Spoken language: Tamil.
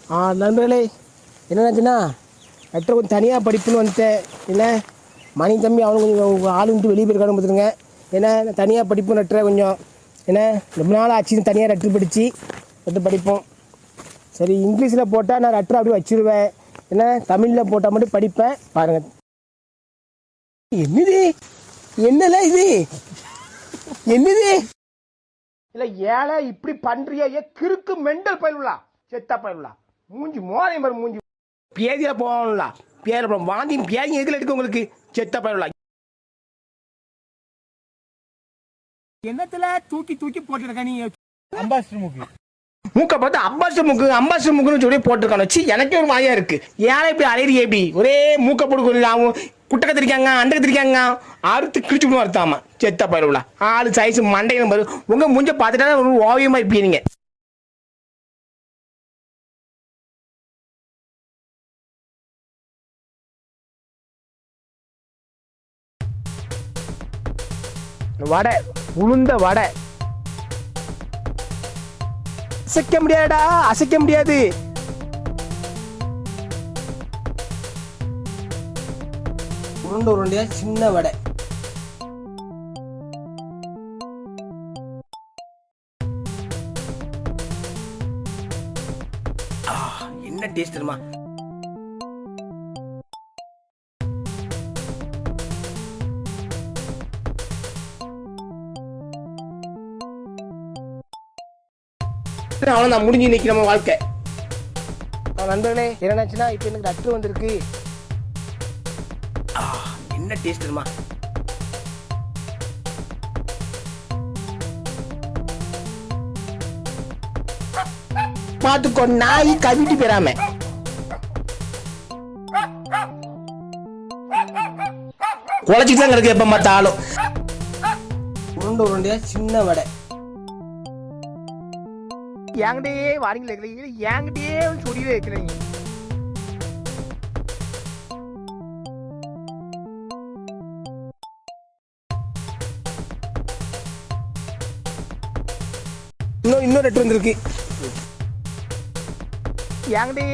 நண்பர்களே, என்னச்சுன்னா லெட்டர் கொஞ்சம் தனியாக படிப்புன்னு வந்துட்டேன். என்ன மணி தம்பி அவனுக்கு கொஞ்சம் ஆள் விட்டு வெளியே போயிருக்கானு பார்த்துருங்க. ஏன்னா தனியாக படிப்பு லெட்டரை கொஞ்சம் என்ன ரொம்ப நாள் ஆச்சு தனியாக லெட்டர் படிப்போம். சரி, இங்கிலீஷில் போட்டால் நான் லெட்டர் அப்படியே வச்சுருவேன். என்ன தமிழில் போட்டால் மட்டும் படிப்பேன். பாருங்கள் என்னது, என்னல இது, என்னது இல்லை ஏழை இப்படி பண்ணுறியா? கிறுக்கு மெண்டல் பயிலுலா, செத்தா பயிலுலா, மூஞ்சி மோதை மாதிரி மூஞ்சி பேதியா போகணும்ல. பேர வாந்தி பேதி எதுல இருக்கு உங்களுக்கு? செத்த பயிலுலா, என்னத்துல தூக்கி தூக்கி போட்டுருக்க நீ? அம்பாசிடர் மூக்க பார்த்து அம்பாசிடர் மூக்குன்னு சொல்லி போட்டிருக்கானு வச்சு எனக்கே ஒரு மாயா இருக்கு. ஏன் இப்படி அலையிறிய? எப்படி ஒரே மூக்க போட்டு குட்டை கத்திரிக்காங்க அண்டை கத்திரிக்காங்க அறுத்து கிழிச்சுக்கணும் அறுத்தாமா. செத்த பயிலுலா, ஆளு சைஸ் மண்டையில பாரு. உங்க மூஞ்ச பார்த்துட்டா ஒரு ஓவியமா இருப்பீங்க. வடை, உளுந்த வடை அசைக்க முடியாதா? அசைக்க முடியாது. உருண்டை உருண்டையா சின்ன வடை. என்ன டேஸ்ட் தெரியுமா? அவ்வளோதான், முடிஞ்சு இன்னைக்கு நம்ம வாழ்க்கை. நண்பர்களே, என்னச்சுன்னா இப்போ எனக்கு லெட்டர் வந்திருக்கு. என்ன டேஸ்ட் தெரியுமா? பார்த்துக்கோ, நாய் கவிட்டு பெறாம குழச்சிட்டு தான் கிடக்கு எப்ப பார்த்தாலும். உருண்டை உருண்டையா சின்ன வடை. என்கிட்டே வாரிங்கள இருக்கிறீங்க, என்கிட்டே சொல்லியே இருக்கிறீங்க. இன்னொரு லெட்டர் வந்திருக்கு. என்கிட்டே